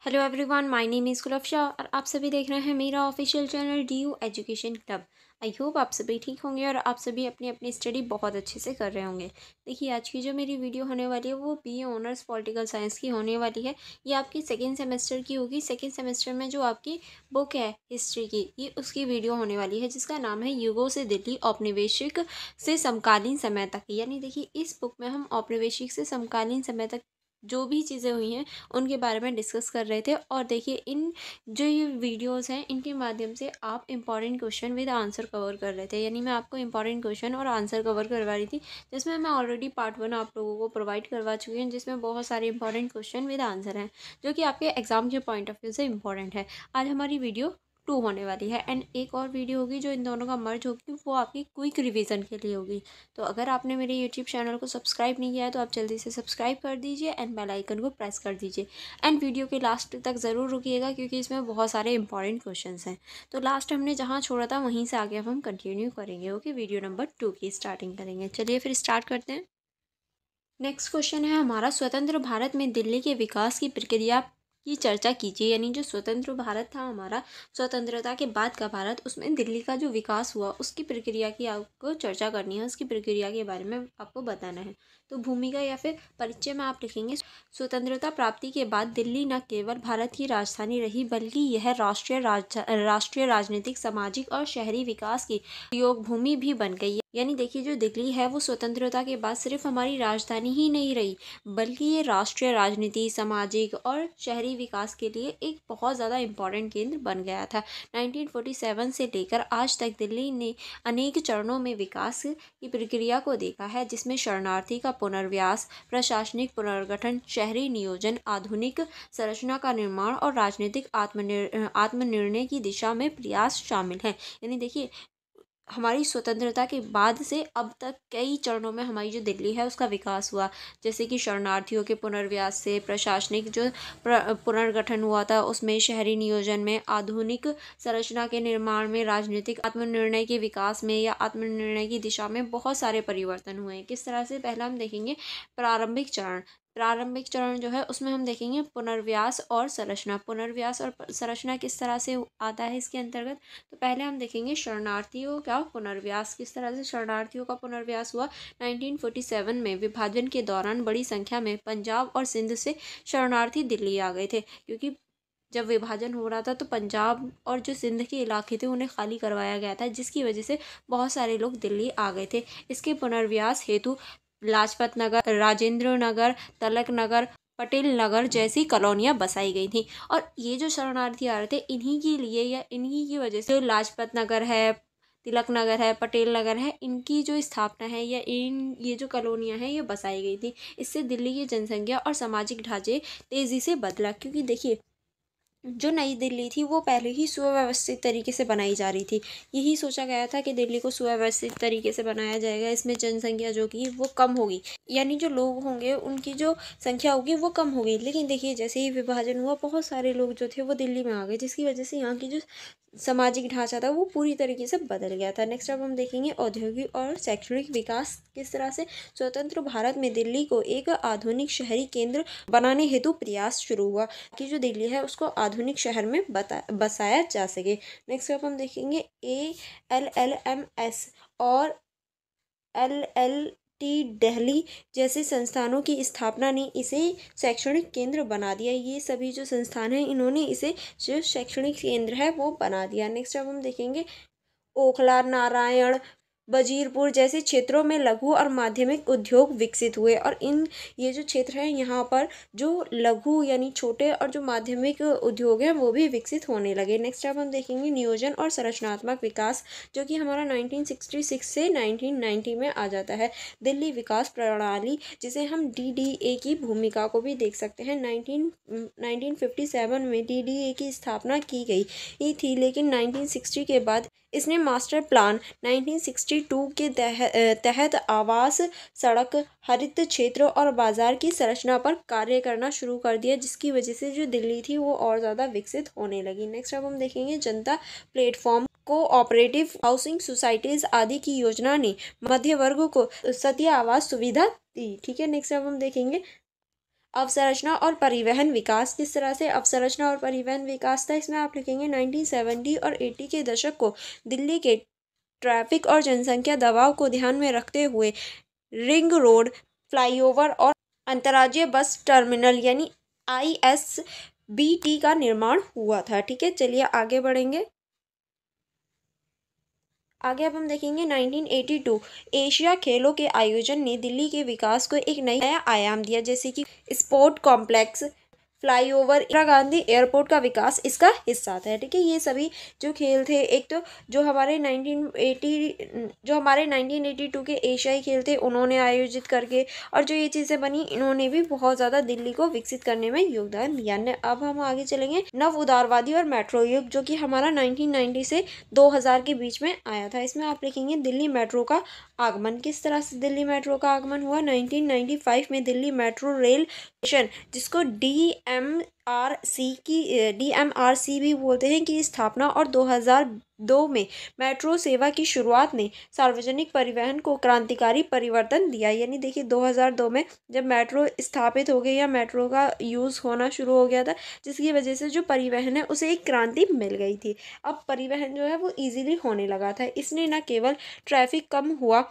Hello everyone, my name is Gulfasha और आप सभी देख रहे हैं मेरा official channel DU education club. I hope आप सभी ठीक होंगे और आप सभी अपनी अपनी स्टडी बहुत अच्छे से कर रहे होंगे। देखिए, आज की जो मेरी वीडियो होने वाली है वो BA ऑनर्स पॉलिटिकल साइंस की होने वाली है। ये आपकी सेकेंड सेमेस्टर की होगी। सेकेंड सेमेस्टर में जो आपकी बुक है हिस्ट्री की, ये उसकी वीडियो होने वाली है जिसका नाम है युगों से दिल्ली औपनिवेशिक से समकालीन समय तक। यानी देखिए, इस बुक में हम औपनिवेशिक से समकालीन समय तक जो भी चीज़ें हुई हैं उनके बारे में डिस्कस कर रहे थे। और देखिए, इन जो ये वीडियोस हैं इनके माध्यम से आप important question with answer cover कर रहे थे। यानी मैं आपको इंपॉर्टेंट क्वेश्चन और आंसर कवर करवा रही थी, जिसमें मैं ऑलरेडी पार्ट 1 आप लोगों को प्रोवाइड करवा चुकी हूँ, जिसमें बहुत सारे इंपॉर्टेंट क्वेश्चन विद आंसर हैं जो कि आपके एग्जाम के पॉइंट ऑफ व्यू से इंपॉर्टेंट है। आज हमारी वीडियो 2 होने वाली है एंड एक और वीडियो होगी जो इन दोनों का मर्ज होगी, वो आपकी क्विक रिवीजन के लिए होगी। तो अगर आपने मेरे यूट्यूब चैनल को सब्सक्राइब नहीं किया है तो आप जल्दी से सब्सक्राइब कर दीजिए एंड बेल आइकन को प्रेस कर दीजिए एंड वीडियो के लास्ट तक ज़रूर रुकिएगा क्योंकि इसमें बहुत सारे इंपॉर्टेंट क्वेश्चंस हैं। तो लास्ट हमने जहाँ छोड़ा था वहीं से आगे अब हम कंटिन्यू करेंगे। ओके, वीडियो नंबर 2 की स्टार्टिंग करेंगे। चलिए फिर स्टार्ट करते हैं। नेक्स्ट क्वेश्चन है हमारा, स्वतंत्र भारत में दिल्ली के विकास की प्रक्रिया की चर्चा कीजिए। यानी जो स्वतंत्र भारत था हमारा, स्वतंत्रता के बाद का भारत, उसमें दिल्ली का जो विकास हुआ उसकी प्रक्रिया की आपको चर्चा करनी है, उसकी प्रक्रिया के बारे में आपको बताना है। तो भूमिका या फिर परिचय में आप लिखेंगे, स्वतंत्रता प्राप्ति के बाद दिल्ली न केवल भारत की राजधानी रही बल्कि यह राष्ट्रीय राजनीतिक, सामाजिक और शहरी विकास की योग भूमि भी बन गई। यानी देखिए, जो दिल्ली है वो स्वतंत्रता के बाद सिर्फ हमारी राजधानी ही नहीं रही बल्कि ये राष्ट्रीय राजनीति, सामाजिक और शहरी विकास के लिए एक बहुत ज़्यादा इम्पोर्टेंट केंद्र बन गया था। 1947 से लेकर आज तक दिल्ली ने अनेक चरणों में विकास की प्रक्रिया को देखा है, जिसमें शरणार्थी का पुनर्वास, प्रशासनिक पुनर्गठन, शहरी नियोजन, आधुनिक संरचना का निर्माण और राजनीतिक आत्मनिर्णय की दिशा में प्रयास शामिल हैं। यानी देखिए, हमारी स्वतंत्रता के बाद से अब तक कई चरणों में हमारी जो दिल्ली है उसका विकास हुआ। जैसे कि शरणार्थियों के पुनर्वास से, प्रशासनिक जो पुनर्गठन हुआ था उसमें, शहरी नियोजन में, आधुनिक संरचना के निर्माण में, राजनीतिक आत्मनिर्णय के विकास में या आत्मनिर्णय की दिशा में बहुत सारे परिवर्तन हुए हैं। किस तरह से, पहला हम देखेंगे प्रारंभिक चरण। प्रारंभिक चरण जो है उसमें हम देखेंगे पुनर्वास और संरचना। पुनर्वास और संरचना किस तरह से आता है इसके अंतर्गत, तो पहले हम देखेंगे शरणार्थियों का पुनर्वास। किस तरह से शरणार्थियों का पुनर्वास हुआ, 1947 में विभाजन के दौरान बड़ी संख्या में पंजाब और सिंध से शरणार्थी दिल्ली आ गए थे, क्योंकि जब विभाजन हो रहा था तो पंजाब और जो सिंध के इलाके थे उन्हें खाली करवाया गया था, जिसकी वजह से बहुत सारे लोग दिल्ली आ गए थे। इसके पुनर्वास हेतु लाजपत नगर, राजेंद्र नगर, तलक नगर, पटेल नगर जैसी कॉलोनियां बसाई गई थी। और ये जो शरणार्थी आ रहे थे, इन्हीं के लिए या इन्हीं की वजह से जो लाजपत नगर है, तिलक नगर है, पटेल नगर है, इनकी जो स्थापना है या ये जो कॉलोनियां हैं ये बसाई गई थी। इससे दिल्ली की जनसंख्या और सामाजिक ढांचे तेज़ी से बदला, क्योंकि देखिए, जो नई दिल्ली थी वो पहले ही सुव्यवस्थित तरीके से बनाई जा रही थी। यही सोचा गया था कि दिल्ली को सुव्यवस्थित तरीके से बनाया जाएगा, इसमें जनसंख्या जो कि वो कम होगी, यानी जो लोग होंगे उनकी जो संख्या होगी वो कम होगी। लेकिन देखिए, जैसे ही विभाजन हुआ बहुत सारे लोग जो थे वो दिल्ली में आ गए, जिसकी वजह से यहाँ की जो सामाजिक ढांचा था वो पूरी तरीके से बदल गया था। नेक्स्ट अब हम देखेंगे औद्योगिक और शैक्षणिक विकास। किस तरह से स्वतंत्र भारत में दिल्ली को एक आधुनिक शहरी केंद्र बनाने हेतु प्रयास शुरू हुआ कि जो दिल्ली है उसको आधुनिक शहर में बसाया जा सके। नेक्स्ट अब हम देखेंगे ALLMS और LLT दिल्ली जैसे संस्थानों की स्थापना ने इसे शैक्षणिक केंद्र बना दिया। ये सभी जो संस्थान हैं इन्होंने इसे जो शैक्षणिक केंद्र है वो बना दिया। नेक्स्ट अब हम देखेंगे ओखला, नारायण, वजीरपुर जैसे क्षेत्रों में लघु और माध्यमिक उद्योग विकसित हुए। और ये जो क्षेत्र है यहाँ पर जो लघु यानी छोटे और जो माध्यमिक उद्योग हैं वो भी विकसित होने लगे। नेक्स्ट अब हम देखेंगे नियोजन और संरचनात्मक विकास, जो कि हमारा 1966 से 1990 में आ जाता है। दिल्ली विकास प्रणाली, जिसे हम DDA की भूमिका को भी देख सकते हैं। 1957 में DDA की स्थापना की गई थी, लेकिन 1960 के बाद इसने मास्टर प्लान 1962 के तहत आवास, सड़क, हरित क्षेत्र और बाजार की संरचना पर कार्य करना शुरू कर दिया, जिसकी वजह से जो दिल्ली थी वो और ज़्यादा विकसित होने लगी। नेक्स्ट अब हम देखेंगे जनता प्लेटफॉर्म, कोऑपरेटिव हाउसिंग सोसाइटीज आदि की योजना ने मध्य वर्ग को सत्य आवास सुविधा दी। ठीक है, नेक्स्ट अब हम देखेंगे अवसंरचना और परिवहन विकास, किस तरह से अवसंरचना और परिवहन विकास था, इसमें आप लिखेंगे 1970 और 80 के दशक को दिल्ली के ट्रैफिक और जनसंख्या दबाव को ध्यान में रखते हुए रिंग रोड, फ्लाईओवर और अंतर्राज्यीय बस टर्मिनल यानी ISBT का निर्माण हुआ था। ठीक है, चलिए आगे बढ़ेंगे। आगे अब हम देखेंगे 1982 एशिया खेलों के आयोजन ने दिल्ली के विकास को एक नया आयाम दिया, जैसे कि sport complex, flyover, Indira Gandhi airport का विकास इसका हिस्सा था। ठीक है, ये सभी जो खेल थे, एक तो जो हमारे 1982 के एशियाई खेल थे उन्होंने आयोजित करके, और जो ये चीज़ें बनी इन्होंने भी बहुत ज़्यादा दिल्ली को विकसित करने में योगदान दिया। अब हम आगे चलेंगे नव उदारवादी और मेट्रो युग, जो कि हमारा 1990 से 2000 के बीच में आया था। इसमें आप लिखेंगे दिल्ली मेट्रो का आगमन, किस तरह से दिल्ली मेट्रो का आगमन हुआ। 1995 में दिल्ली मेट्रो रेल स्टेशन, जिसको DMRC भी बोलते हैं, की स्थापना, और 2002 में मेट्रो सेवा की शुरुआत ने सार्वजनिक परिवहन को क्रांतिकारी परिवर्तन दिया। यानी देखिए 2002 में जब मेट्रो स्थापित हो गई या मेट्रो का यूज़ होना शुरू हो गया था, जिसकी वजह से जो परिवहन है उसे एक क्रांति मिल गई थी। अब परिवहन जो है वो इजीली होने लगा था। इसने न केवल ट्रैफिक कम हुआ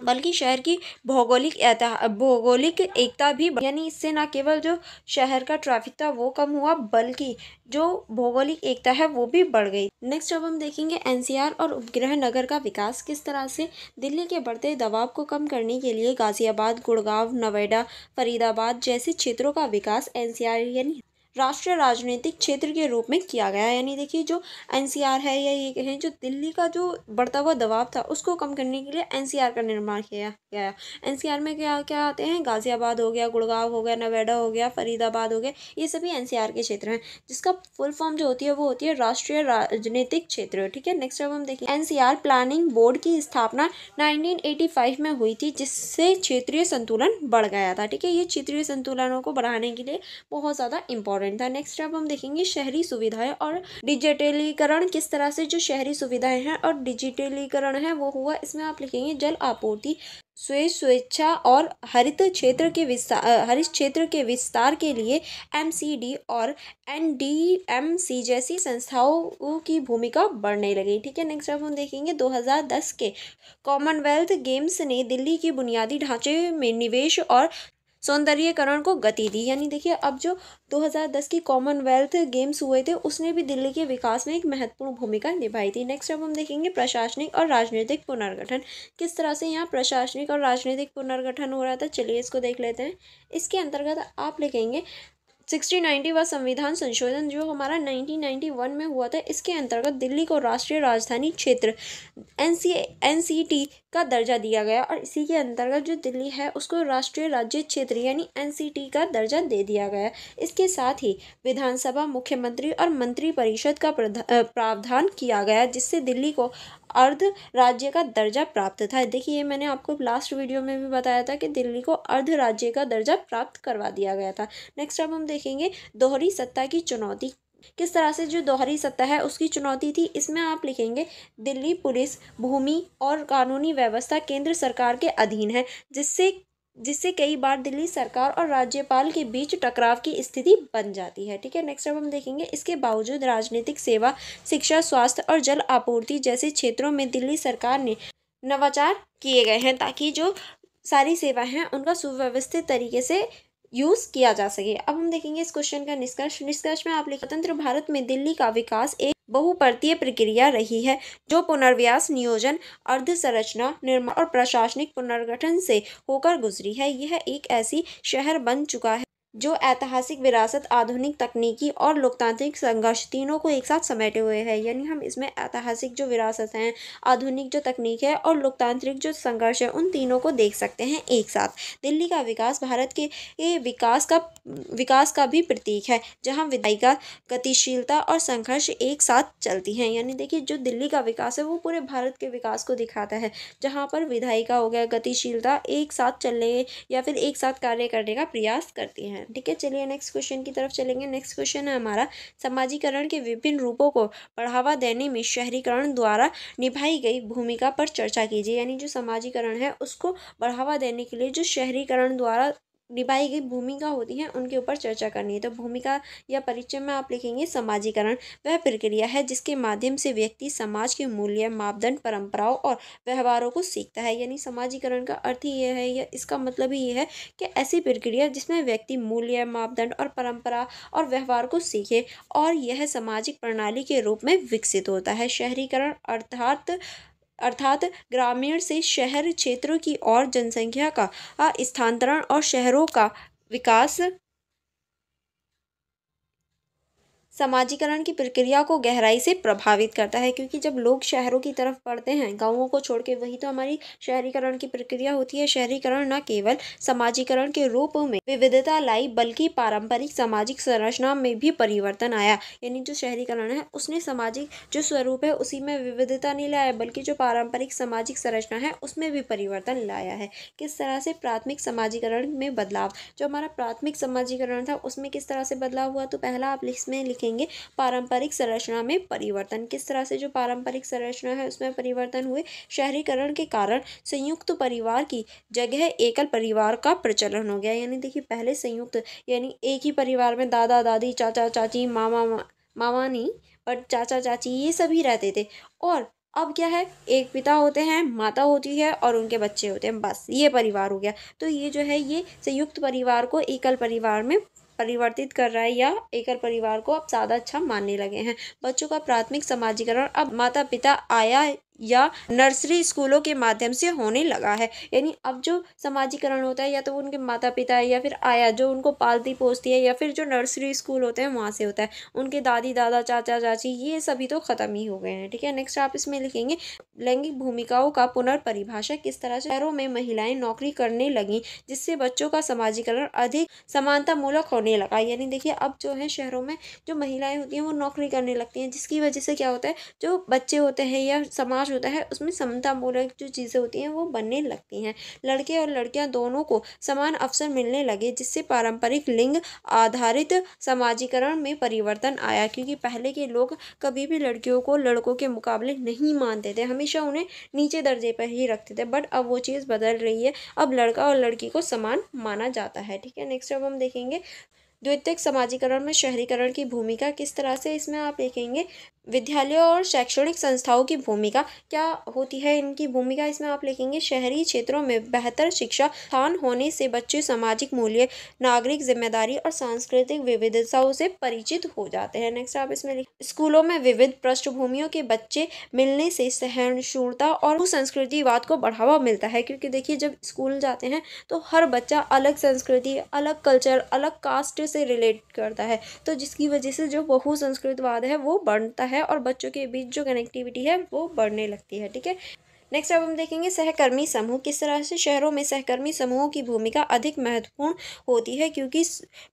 बल्कि शहर की भौगोलिक एकता भी, यानी इससे न केवल जो शहर का ट्रैफिक था वो कम हुआ बल्कि जो भौगोलिक एकता है वो भी बढ़ गई। नेक्स्ट अब हम देखेंगे NCR और उपग्रह नगर का विकास, किस तरह से दिल्ली के बढ़ते दबाव को कम करने के लिए गाजियाबाद, गुड़गांव, नोएडा, फरीदाबाद जैसे क्षेत्रों का विकास NCR यानी राष्ट्रीय राजनीतिक क्षेत्र के रूप में किया गया। यानी देखिए जो NCR है, या ये कहें जो दिल्ली का जो बढ़ता हुआ दबाव था उसको कम करने के लिए NCR का निर्माण किया गया। NCR में क्या क्या आते हैं, गाजियाबाद हो गया, गुड़गांव हो गया, नोएडा हो गया, फरीदाबाद हो गया, ये सभी NCR के क्षेत्र हैं, जिसका फुल फॉर्म जो होती है वो होती है राष्ट्रीय राजनीतिक क्षेत्र। ठीक है, नेक्स्ट अब हम देखें NCR प्लानिंग बोर्ड की स्थापना 1985 में हुई थी, जिससे क्षेत्रीय संतुलन बढ़ गया था। ठीक है, ये क्षेत्रीय संतुलनों को बढ़ाने के लिए बहुत ज़्यादा इंपॉर्टेंट था। नेक्स्ट अब हम देखेंगे शहरी सुविधाएं और डिजिटलीकरण, किस तरह से जो शहरी सुविधाएं हैं और डिजिटलीकरण है वो हुआ। इसमें आप लिखेंगे जल आपूर्ति, स्वेच्छा और हरित क्षेत्र के विस्तार के लिए MCD और NDMC जैसी संस्थाओं की भूमिका बढ़ने लगी। ठीक है, नेक्स्ट अब हम देखेंगे 2010 के कॉमनवेल्थ गेम्स ने दिल्ली की बुनियादी ढांचे में निवेश और सौंदर्यीकरण को गति दी। यानी देखिए अब जो 2010 की कॉमनवेल्थ गेम्स हुए थे उसने भी दिल्ली के विकास में एक महत्वपूर्ण भूमिका निभाई थी। नेक्स्ट अब हम देखेंगे प्रशासनिक और राजनीतिक पुनर्गठन, किस तरह से यहाँ प्रशासनिक और राजनीतिक पुनर्गठन हो रहा था, चलिए इसको देख लेते हैं। इसके अंतर्गत आप लिखेंगे 6090 व संविधान संशोधन जो हमारा 1991 में हुआ था। इसके अंतर्गत दिल्ली को राष्ट्रीय राजधानी क्षेत्र NCT का दर्जा दिया गया, और इसी के अंतर्गत जो दिल्ली है उसको राष्ट्रीय राज्य क्षेत्र यानी NCT का दर्जा दे दिया गया। इसके साथ ही विधानसभा, मुख्यमंत्री और मंत्री परिषद का प्रावधान किया गया, जिससे दिल्ली को अर्ध राज्य का दर्जा प्राप्त था। देखिए मैंने आपको लास्ट वीडियो में भी बताया था कि दिल्ली को अर्ध राज्य का दर्जा प्राप्त करवा दिया गया था। नेक्स्ट अब हम देखेंगे दोहरी सत्ता की चुनौती, किस तरह से जो दोहरी सत्ता है उसकी चुनौती थी। इसमें आप लिखेंगे दिल्ली पुलिस, भूमि और कानूनी व्यवस्था केंद्र सरकार के अधीन है, जिससे कई बार दिल्ली सरकार और राज्यपाल के बीच टकराव की स्थिति बन जाती है। ठीक है, नेक्स्ट अब हम देखेंगे इसके बावजूद राजनीतिक सेवा, शिक्षा, स्वास्थ्य और जल आपूर्ति जैसे क्षेत्रों में दिल्ली सरकार ने नवाचार किए गए हैं, ताकि जो सारी सेवाएं हैं उनका सुव्यवस्थित तरीके से यूज़ किया जा सके। अब हम देखेंगे इस क्वेश्चन का निष्कर्ष में आप लिखें स्वतंत्र भारत में दिल्ली का विकास एक बहुपर्तीय प्रक्रिया रही है, जो पुनर्व्यास, नियोजन, अर्ध संरचना, निर्माण और प्रशासनिक पुनर्गठन से होकर गुजरी है। यह एक ऐसी शहर बन चुका है जो ऐतिहासिक विरासत, आधुनिक तकनीकी और लोकतांत्रिक संघर्ष तीनों को एक साथ समेटे हुए है। यानी हम इसमें ऐतिहासिक जो विरासत है, आधुनिक जो तकनीक है और लोकतांत्रिक जो संघर्ष है, उन तीनों को देख सकते हैं एक साथ। दिल्ली का विकास भारत के विकास का भी प्रतीक है, जहां विधायिका, गतिशीलता और संघर्ष एक साथ चलती हैं। यानी देखिए जो दिल्ली का विकास है वो पूरे भारत के विकास को दिखाता है, जहाँ पर विधायिका हो गया, गतिशीलता एक साथ चलने या फिर एक साथ कार्य करने का प्रयास करती हैं। ठीक है, चलिए नेक्स्ट क्वेश्चन की तरफ चलेंगे। नेक्स्ट क्वेश्चन है हमारा समाजीकरण के विभिन्न रूपों को बढ़ावा देने में शहरीकरण द्वारा निभाई गई भूमिका पर चर्चा कीजिए। यानी जो समाजीकरण है उसको बढ़ावा देने के लिए जो शहरीकरण द्वारा निभाई गई भूमिका होती है उनके ऊपर चर्चा करनी है। तो भूमिका या परिचय में आप लिखेंगे समाजीकरण वह प्रक्रिया है जिसके माध्यम से व्यक्ति समाज के मूल्य, मापदंड, परंपराओं और व्यवहारों को सीखता है। यानी समाजीकरण का अर्थ ही ये है, या इसका मतलब ही ये है कि ऐसी प्रक्रिया जिसमें व्यक्ति मूल्य, मापदंड और परंपरा और व्यवहार को सीखे और यह सामाजिक प्रणाली के रूप में विकसित होता है। शहरीकरण अर्थात ग्रामीण से शहर क्षेत्रों की ओर जनसंख्या का स्थानांतरण और शहरों का विकास समाजीकरण की प्रक्रिया को गहराई से प्रभावित करता है, क्योंकि जब लोग शहरों की तरफ बढ़ते हैं गाँवों को छोड़ के, वही तो हमारी शहरीकरण की प्रक्रिया होती है। शहरीकरण न केवल समाजीकरण के रूप में विविधता लाई बल्कि पारंपरिक सामाजिक संरचना में भी परिवर्तन आया। यानी जो शहरीकरण है उसने सामाजिक जो स्वरूप है उसी में विविधता नहीं लाया, बल्कि जो पारंपरिक सामाजिक संरचना है उसमें भी परिवर्तन लाया है। किस तरह से? प्राथमिक समाजीकरण में बदलाव। जो हमारा प्राथमिक समाजीकरण था उसमें किस तरह से बदलाव हुआ? तो पहला आप इसमें लिखेंगे पारंपरिक संरचना में परिवर्तन। किस तरह से जो पारंपरिक संरचना है उसमें परिवर्तन हुए? शहरीकरण के कारण संयुक्त परिवार की जगह एकल परिवार का प्रचलन हो गया। यानी देखिए पहले संयुक्त यानी एक ही परिवार में दादा दादी, चाचा चाची, मामा नहीं बट चाचा चाची ये सभी रहते थे। और अब क्या है? एक पिता होते हैं, माता होती है और उनके बच्चे होते हैं, बस ये परिवार हो गया। तो ये जो है ये संयुक्त परिवार को एकल परिवार में परिवर्तित कर रहा है, या एकल परिवार को अब ज़्यादा अच्छा मानने लगे हैं। बच्चों का प्राथमिक समाजीकरण अब माता पिता, आया या नर्सरी स्कूलों के माध्यम से होने लगा है। यानी अब जो समाजीकरण होता है या तो उनके माता पिता है या फिर आया जो उनको पालती पोसती है, या फिर जो नर्सरी स्कूल होते हैं वहाँ से होता है। उनके दादी दादा, चाचा चाची ये सभी तो ख़त्म ही हो गए हैं। ठीक है, नेक्स्ट आप इसमें लिखेंगे लैंगिक भूमिकाओं का पुनर्परिभाषा। किस तरह से शहरों में महिलाएं नौकरी करने लगी जिससे बच्चों का समाजीकरण अधिक समानता मूलक होने लगा। यानी देखिए अब जो है शहरों में जो महिलाएं होती हैं वो नौकरी करने लगती हैं, जिसकी वजह से क्या होता है जो बच्चे होते हैं या समाज होता है उसमें समता मूलक जो चीज़ें होती हैं वो बनने लगती हैं। लड़के और लड़कियां दोनों को समान अवसर मिलने लगे जिससे पारंपरिक लिंग आधारित समाजीकरण में परिवर्तन आया, क्योंकि पहले के लोग कभी भी लड़कियों को लड़कों के मुकाबले नहीं मानते थे, हमेशा उन्हें नीचे दर्जे पर ही रखते थे। बट अब वो चीज़ बदल रही है, अब लड़का और लड़की को समान माना जाता है। ठीक है, नेक्स्ट अब हम देखेंगे द्वितीयक समाजीकरण में शहरीकरण की भूमिका। किस तरह से? इसमें आप लिखेंगे विद्यालयों और शैक्षणिक संस्थाओं की भूमिका क्या होती है। इनकी भूमिका इसमें आप लिखेंगे शहरी क्षेत्रों में बेहतर शिक्षा स्थान होने से बच्चे सामाजिक मूल्य, नागरिक जिम्मेदारी और सांस्कृतिक विविधताओं से परिचित हो जाते हैं। नेक्स्ट आप इसमें स्कूलों में विविध पृष्ठभूमियों के बच्चे मिलने से सहिष्णुता और संस्कृतिवाद को बढ़ावा मिलता है, क्योंकि देखिए जब स्कूल जाते हैं तो हर बच्चा अलग संस्कृति, अलग कल्चर, अलग कास्ट से रिलेट करता है, तो जिसकी वजह से जो बहु संस्कृतवाद है वो बढ़ता है और बच्चों के बीच जो कनेक्टिविटी है वो बढ़ने लगती है। ठीक है, नेक्स्ट अब हम देखेंगे सहकर्मी समूह। किस तरह से शहरों में सहकर्मी समूहों की भूमिका अधिक महत्वपूर्ण होती है, क्योंकि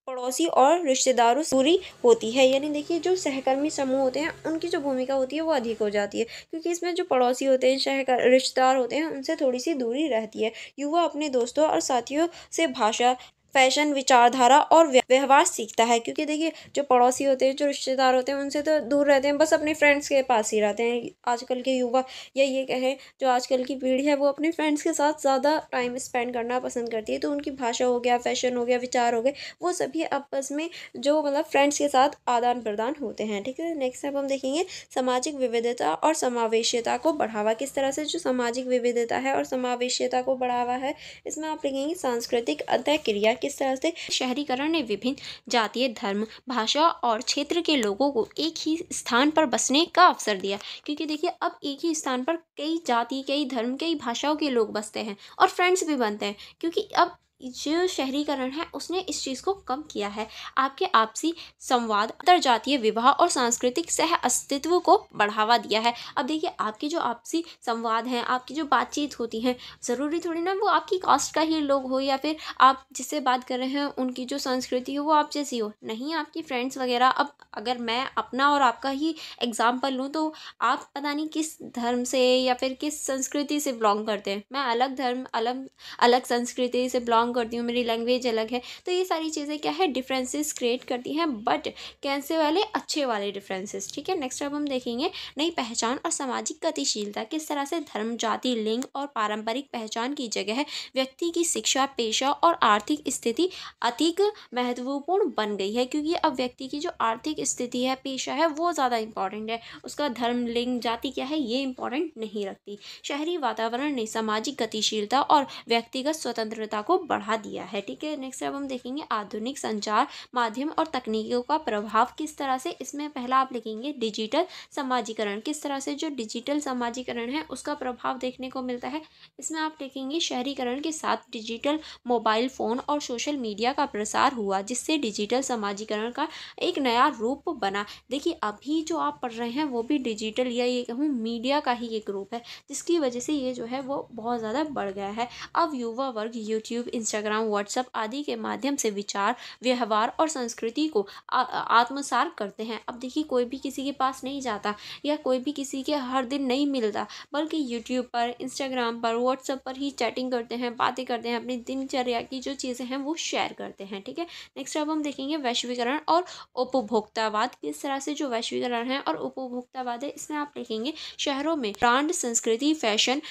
पड़ोसी और रिश्तेदारों से दूरी होती है। यानी देखिए जो सहकर्मी समूह होते हैं उनकी जो भूमिका होती है वो अधिक हो जाती है, क्योंकि इसमें जो पड़ोसी होते हैं, रिश्तेदार होते हैं, उनसे थोड़ी सी दूरी रहती है। युवा अपने दोस्तों और साथियों से भाषा, फैशन, विचारधारा और व्यवहार सीखता है, क्योंकि देखिए जो पड़ोसी होते हैं, जो रिश्तेदार होते हैं उनसे तो दूर रहते हैं, बस अपने फ्रेंड्स के पास ही रहते हैं। आजकल के युवा या ये कहें जो आजकल की पीढ़ी है वो अपने फ्रेंड्स के साथ ज़्यादा टाइम स्पेंड करना पसंद करती है, तो उनकी भाषा हो गया, फैशन हो गया, विचार हो गए, वो सभी आपस में जो मतलब फ्रेंड्स के साथ आदान प्रदान होते हैं। ठीक है, नेक्स्ट अब हम देखेंगे सामाजिक विविधता और समावेशिता को बढ़ावा। किस तरह से जो सामाजिक विविधता है और समावेशिता को बढ़ावा है, इसमें आप लिखेंगे सांस्कृतिक अंतःक्रिया। किस तरह से शहरीकरण ने विभिन्न जातीय, धर्म, भाषा और क्षेत्र के लोगों को एक ही स्थान पर बसने का अवसर दिया, क्योंकि देखिए अब एक ही स्थान पर कई जाति, कई धर्म, कई भाषाओं के लोग बसते हैं और फ्रेंड्स भी बनते हैं, क्योंकि अब जो शहरीकरण है उसने इस चीज़ को कम किया है। आपके आपसी संवाद, अंतरजातीय विवाह और सांस्कृतिक सह अस्तित्व को बढ़ावा दिया है। अब देखिए आपके जो आपसी संवाद हैं, आपकी जो बातचीत होती है, ज़रूरी थोड़ी ना वो आपकी कास्ट का ही लोग हो या फिर आप जिससे बात कर रहे हैं उनकी जो संस्कृति हो वो आप जैसी हो, नहीं आपकी फ्रेंड्स वगैरह। अब अगर मैं अपना और आपका ही एग्जाम्पल लूँ तो आप पता नहीं किस धर्म से या फिर किस संस्कृति से बिलोंग करते हैं, मैं अलग धर्म, अलग अलग संस्कृति से बिलोंग बिलोंग करती हूँ, मेरी लैंग्वेज अलग है। तो ये सारी चीज़ें क्या है, डिफरेंसेस क्रिएट करती हैं, बट कैसे वाले, अच्छे वाले डिफरेंसेस। ठीक है, नेक्स्ट अब हम देखेंगे नई पहचान और सामाजिक गतिशीलता। किस तरह से धर्म, जाति, लिंग और पारंपरिक पहचान की जगह व्यक्ति की शिक्षा, पेशा और आर्थिक स्थिति अधिक महत्वपूर्ण बन गई है, क्योंकि अब व्यक्ति की जो आर्थिक स्थिति है, पेशा है, वो ज़्यादा इंपॉर्टेंट है। उसका धर्म, लिंग, जाति क्या है, ये इंपॉर्टेंट नहीं रखती। शहरी वातावरण ने सामाजिक गतिशीलता और व्यक्तिगत स्वतंत्रता को बढ़ा दिया है। ठीक है, नेक्स्ट अब हम देखेंगे आधुनिक संचार माध्यम और तकनीकों का प्रभाव किस तरह से। इसमें पहला आप लिखेंगे डिजिटल समाजीकरण। किस तरह से जो डिजिटल समाजीकरण है उसका प्रभाव देखने को मिलता है। इसमें आप लिखेंगे शहरीकरण के साथ डिजिटल मोबाइल फ़ोन और सोशल मीडिया का प्रसार हुआ, जिससे डिजिटल समाजीकरण का एक नया रूप बना। देखिए अभी जो आप पढ़ रहे हैं वो भी डिजिटल या ये कहूँ मीडिया का ही एक रूप है, जिसकी वजह से ये जो है वो बहुत ज़्यादा बढ़ गया है। अब युवा वर्ग यूट्यूब, इंस्टाग्राम, व्हाट्सएप आदि के माध्यम से विचार, व्यवहार और संस्कृति को आत्मसात करते हैं। अब देखिए कोई भी किसी के पास नहीं जाता या कोई भी किसी के हर दिन नहीं मिलता, बल्कि यूट्यूब पर, इंस्टाग्राम पर, व्हाट्सएप पर ही चैटिंग करते हैं, बातें करते हैं, अपनी दिनचर्या की जो चीज़ें हैं वो शेयर करते हैं। ठीक है, नेक्स्ट अब हम देखेंगे वैश्वीकरण और उपभोक्तावाद। किस तरह से जो वैश्वीकरण है और उपभोक्तावाद है, इसमें आप लिखेंगे शहरों में ब्रांड, संस्कृति, फैशन,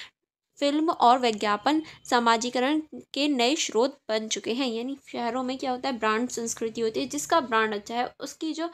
फिल्म और विज्ञापन समाजीकरण के नए स्रोत बन चुके हैं। यानी शहरों में क्या होता है, ब्रांड संस्कृति होती है, जिसका ब्रांड अच्छा है उसकी जो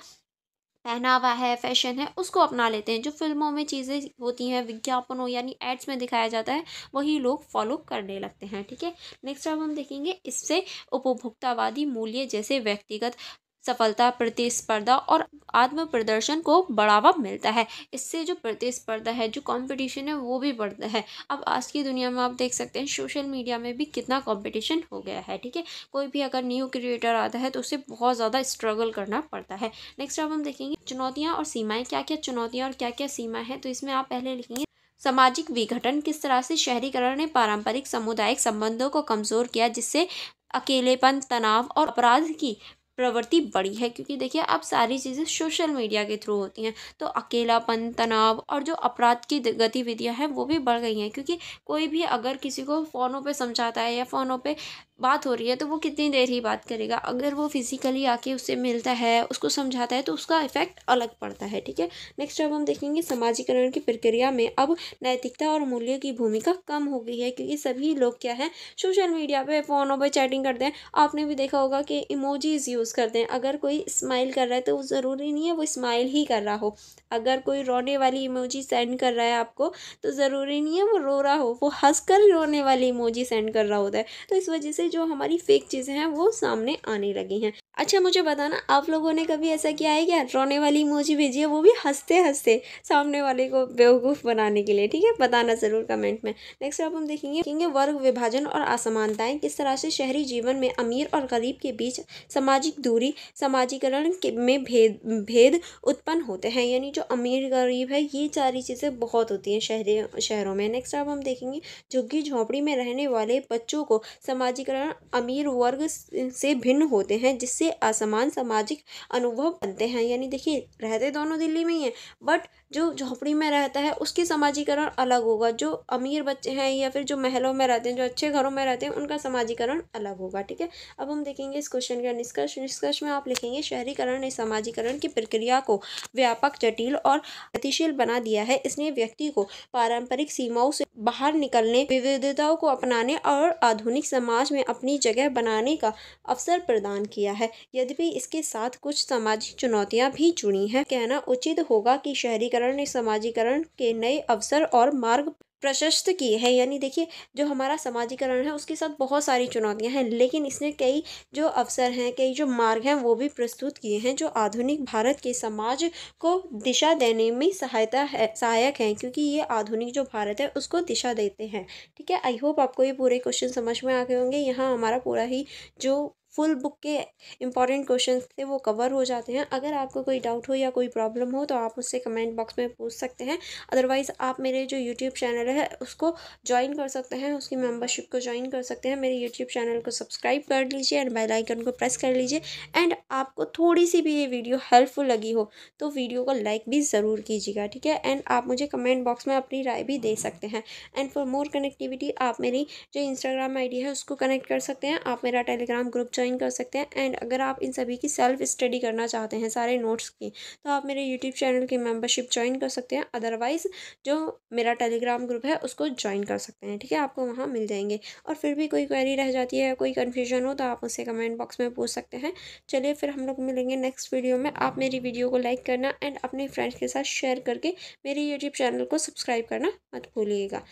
पहनावा है, फैशन है, उसको अपना लेते हैं। जो फिल्मों में चीज़ें होती हैं, विज्ञापनों यानी एड्स में दिखाया जाता है, वही लोग फॉलो करने लगते हैं। ठीक है, नेक्स्ट अब हम देखेंगे इससे उपभोक्तावादी मूल्य जैसे व्यक्तिगत सफलता, प्रतिस्पर्धा और आत्म प्रदर्शन को बढ़ावा मिलता है। इससे जो प्रतिस्पर्धा है, जो कंपटीशन है, वो भी बढ़ता है। अब आज की दुनिया में आप देख सकते हैं सोशल मीडिया में भी कितना कंपटीशन हो गया है। ठीक है, कोई भी अगर न्यू क्रिएटर आता है तो उसे बहुत ज़्यादा स्ट्रगल करना पड़ता है। नेक्स्ट अब हम देखेंगे चुनौतियाँ और सीमाएं। क्या क्या चुनौतियाँ और क्या क्या सीमाएं हैं, तो इसमें आप पहले लिखेंगे सामाजिक विघटन। किस तरह से शहरीकरण ने पारंपरिक सामुदायिक संबंधों को कमजोर किया, जिससे अकेलेपन, तनाव और अपराध की प्रवृत्ति बढ़ी है। क्योंकि देखिए अब सारी चीज़ें सोशल मीडिया के थ्रू होती हैं, तो अकेलापन, तनाव और जो अपराध की गतिविधियां हैं वो भी बढ़ गई हैं। क्योंकि कोई भी अगर किसी को फ़ोनों पे समझाता है या फ़ोनों पे बात हो रही है तो वो कितनी देर ही बात करेगा। अगर वो फिजिकली आके उससे मिलता है, उसको समझाता है, तो उसका इफेक्ट अलग पड़ता है। ठीक है, नेक्स्ट अब हम देखेंगे समाजीकरण की प्रक्रिया में अब नैतिकता और मूल्य की भूमिका कम हो गई है, क्योंकि सभी लोग क्या है, सोशल मीडिया पे, फ़ोनों पे चैटिंग करते हैं। आपने भी देखा होगा कि इमोजीज यूज़ करते हैं। अगर कोई स्माइल कर रहा है तो ज़रूरी नहीं है वो स्माइल ही कर रहा हो। अगर कोई रोने वाली इमोजी सेंड कर रहा है आपको, तो ज़रूरी नहीं है वो रो रहा हो, वो हंस कर रोने वाली इमोजी सेंड कर रहा होता है। तो इस वजह से जो हमारी फेक चीज़ें हैं वो सामने आने लगी हैं। अच्छा मुझे बताना, आप लोगों ने कभी ऐसा किया है क्या, रोने वाली इमोजी भेजी है, वो भी हंसते हंसते, सामने वाले को बेवकूफ़ बनाने के लिए? ठीक है, बताना ज़रूर कमेंट में। नेक्स्ट अब हम देखेंगे वर्ग विभाजन और असमानताएं। किस तरह से शहरी जीवन में अमीर और गरीब के बीच सामाजिक दूरी, समाजीकरण में भेद उत्पन्न होते हैं। यानी जो अमीर गरीब है, ये सारी चीज़ें बहुत होती हैं शहरों में। नेक्स्ट अब हम देखेंगे झुग्गी झोंपड़ी में रहने वाले बच्चों को समाजीकरण अमीर वर्ग से भिन्न होते हैं, जिससे असमान सामाजिक अनुभव बनते हैं। यानी देखिए रहते दोनों दिल्ली में ही हैं, बट जो झोंपड़ी में रहता है उसकी समाजीकरण अलग होगा। जो अमीर बच्चे हैं या फिर जो महलों में रहते हैं, जो अच्छे घरों में रहते हैं, उनका समाजीकरण अलग होगा। ठीक है, अब हम देखेंगे इस क्वेश्चन का निष्कर्ष में आप लिखेंगे शहरीकरण ने समाजीकरण की प्रक्रिया को व्यापक, जटिल और गतिशील बना दिया है। इसने व्यक्ति को पारंपरिक सीमाओं से बाहर निकलने, विविधताओं को अपनाने और आधुनिक समाज में अपनी जगह बनाने का अवसर प्रदान किया है। यद्यपि इसके साथ कुछ सामाजिक चुनौतियां भी जुड़ी हैं। कहना उचित होगा कि शहरीकरण ने समाजीकरण के नए अवसर और मार्ग प्रशस्त किए हैं। यानी देखिए जो हमारा समाजीकरण है उसके साथ बहुत सारी चुनौतियां हैं, लेकिन इसने कई जो अवसर हैं, कई जो मार्ग हैं वो भी प्रस्तुत किए हैं, जो आधुनिक भारत के समाज को दिशा देने में सहायक हैं, क्योंकि ये आधुनिक जो भारत है उसको दिशा देते हैं। ठीक है, आई होप आपको ये पूरे क्वेश्चन समझ में आ गए होंगे। यहाँ हमारा पूरा ही जो फुल बुक के इंपॉर्टेंट क्वेश्चंस थे वो कवर हो जाते हैं। अगर आपको कोई डाउट हो या कोई प्रॉब्लम हो तो आप मुझसे कमेंट बॉक्स में पूछ सकते हैं। अदरवाइज़ आप मेरे जो यूट्यूब चैनल है उसको ज्वाइन कर सकते हैं, उसकी मेंबरशिप को ज्वाइन कर सकते हैं। मेरे यूट्यूब चैनल को सब्सक्राइब कर लीजिए एंड बेल आइकन को प्रेस कर लीजिए। एंड आपको थोड़ी सी भी ये वीडियो हेल्पफुल लगी हो तो वीडियो को लाइक भी ज़रूर कीजिएगा, ठीक है। एंड आप मुझे कमेंट बॉक्स में अपनी राय भी दे सकते हैं। एंड फॉर मोर कनेक्टिविटी आप मेरी जो इंस्टाग्राम आईडी है उसको कनेक्ट कर सकते हैं, आप मेरा टेलीग्राम ग्रुप ज्वाइन कर सकते हैं। एंड अगर आप इन सभी की सेल्फ स्टडी करना चाहते हैं सारे नोट्स की, तो आप मेरे यूट्यूब चैनल की मेंबरशिप ज्वाइन कर सकते हैं। अदरवाइज़ जो मेरा टेलीग्राम ग्रुप है उसको ज्वाइन कर सकते हैं, ठीक है, आपको वहाँ मिल जाएंगे। और फिर भी कोई क्वेरी रह जाती है या कोई कन्फ्यूजन हो तो आप मुझसे कमेंट बॉक्स में पूछ सकते हैं। चलिए फिर हम लोग मिलेंगे नेक्स्ट वीडियो में। आप मेरी वीडियो को लाइक करना एंड अपने फ्रेंड्स के साथ शेयर करके मेरे यूट्यूब चैनल को सब्सक्राइब करना मत भूलिएगा।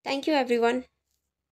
Thank you everyone.